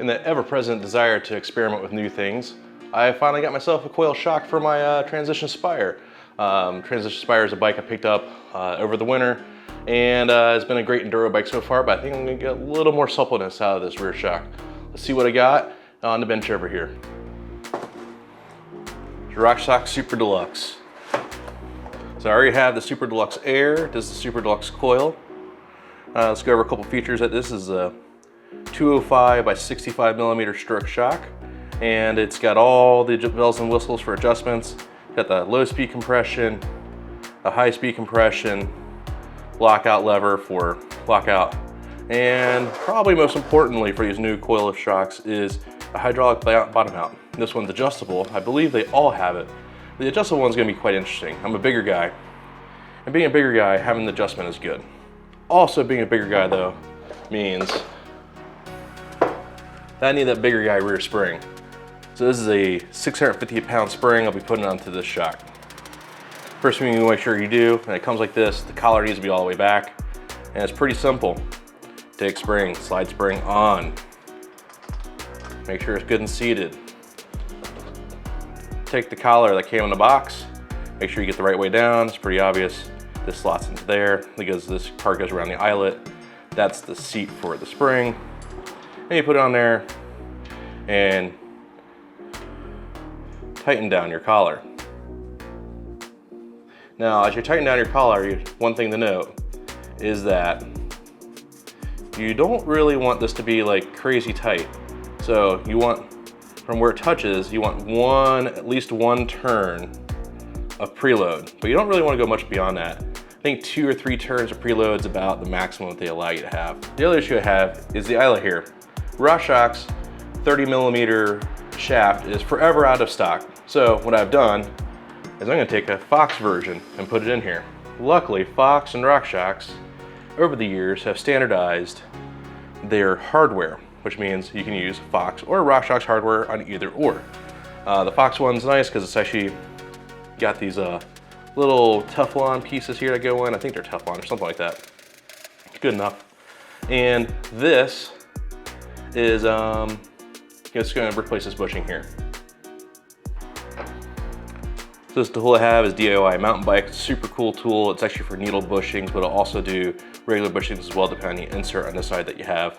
In the ever-present desire to experiment with new things, I finally got myself a coil shock for my Transition Spire. Transition Spire is a bike I picked up over the winter, and it's been a great enduro bike so far, but I think I'm gonna get a little more suppleness out of this rear shock. Let's see what I got on the bench over here. Rockshox Super Deluxe. So I already have the Super Deluxe Air. This is the Super Deluxe Coil. Let's go over a couple features. This is a 205 by 65 millimeter stroke shock, and it's got all the bells and whistles for adjustments. Got the low speed compression, a high speed compression, lockout lever for lockout, and probably most importantly for these new coil shocks is a hydraulic bottom mount. This one's adjustable. I believe they all have it. The adjustable one's gonna be quite interesting. I'm a bigger guy, and being a bigger guy, having the adjustment is good. Also, being a bigger guy though means that I need that bigger guy rear spring. So this is a 650 pound spring I'll be putting onto this shock. First thing you want to make sure you do, and it comes like this, the collar needs to be all the way back, and it's pretty simple. Take spring, slide spring on. Make sure it's good and seated. Take the collar that came in the box, make sure you get the right way down. It's pretty obvious. This slots into there because this part goes around the eyelet. That's the seat for the spring. And you put it on there and tighten down your collar. Now, as you tighten down your collar, one thing to note is that you don't really want this to be like crazy tight. So you want, from where it touches, you want at least one turn of preload, but you don't really want to go much beyond that. I think 2 or 3 turns of preload is about the maximum that they allow you to have. The other issue I have is the eyelet here. Rockshox 30 millimeter shaft is forever out of stock. So what I've done is I'm gonna take a Fox version and put it in here. Luckily, Fox and Rockshox over the years have standardized their hardware, which means you can use Fox or Rockshox hardware on either or. The Fox one's nice because it's actually got these little Teflon pieces here that go in. I think they're Teflon or something like that. It's good enough. And this is it's going to replace this bushing here. So this tool I have is DIY mountain bike. It's a super cool tool. It's actually for needle bushings, but it'll also do regular bushings as well, depending on the insert on the side that you have.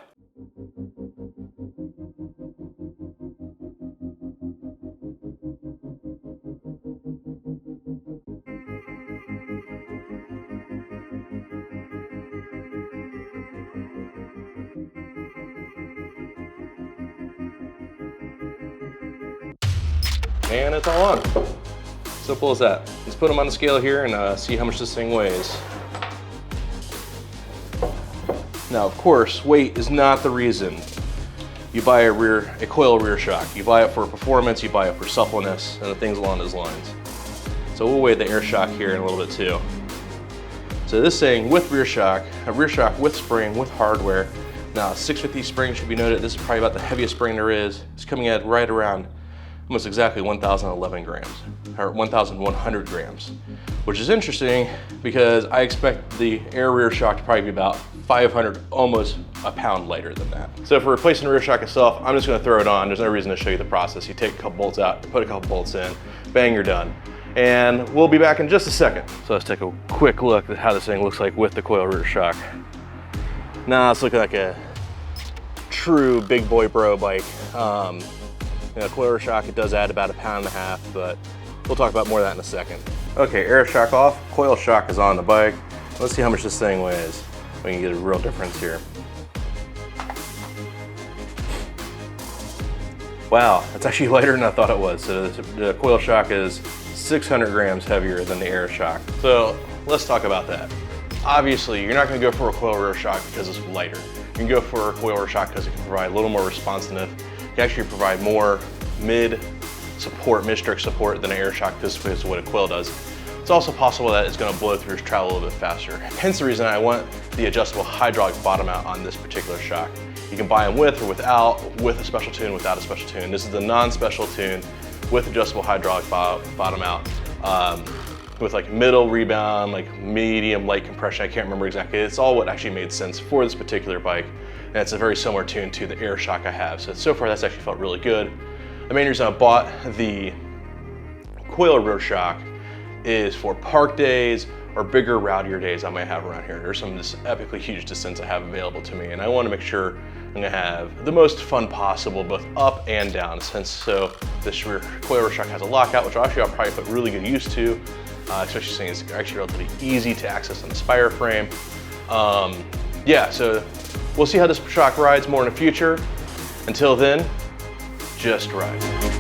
And it's all on. Simple as that. Let's put them on the scale here and see how much this thing weighs. Now, of course, weight is not the reason you buy a coil rear shock. You buy it for performance, you buy it for suppleness, and things along those lines. So we'll weigh the air shock here in a little bit too. So this thing with rear shock, a rear shock with spring, with hardware. Now, 650 spring should be noted. This is probably about the heaviest spring there is. It's coming at right around almost exactly 1,011 grams, or 1,100 grams, which is interesting because I expect the air rear shock to probably be about 500, almost a pound lighter than that. So for replacing the rear shock itself, I'm just gonna throw it on. There's no reason to show you the process. You take a couple bolts out, put a couple bolts in, bang, you're done. And we'll be back in just a second. So let's take a quick look at how this thing looks like with the coil rear shock. Now it's looking like a true big boy bro bike. You know, coil shock, it does add about 1.5 pounds, but we'll talk about more of that in a second. Okay, air shock off, coil shock is on the bike. Let's see how much this thing weighs. We can get a real difference here. Wow, that's actually lighter than I thought it was. So the coil shock is 600 grams heavier than the air shock. So let's talk about that. Obviously, you're not gonna go for a coil rear shock because it's lighter. You can go for a coil rear shock because it can provide a little more responsiveness. It can actually provide more mid-stroke support than an air shock just because of what a coil does. It's also possible that it's going to blow through its travel a little bit faster. Hence the reason I want the adjustable hydraulic bottom mount on this particular shock. You can buy them with or without, with a special tune, without a special tune. This is the non-special tune with adjustable hydraulic bottom mount. With like middle rebound, like medium light compression. I can't remember exactly. It's all what actually made sense for this particular bike. and it's a very similar tune to the air shock I have. So far that's actually felt really good. The main reason I bought the Coil rear shock is for park days or bigger, rowdier days I might have around here. There's some just epically huge distance I have available to me, and I want to make sure I'm gonna have the most fun possible, both up and down. So this Coil rear shock has a lockout, which actually I'll probably put really good use to, especially since it's actually relatively easy to access on the Spire frame. Yeah, so we'll see how this shock rides more in the future. Until then, just ride.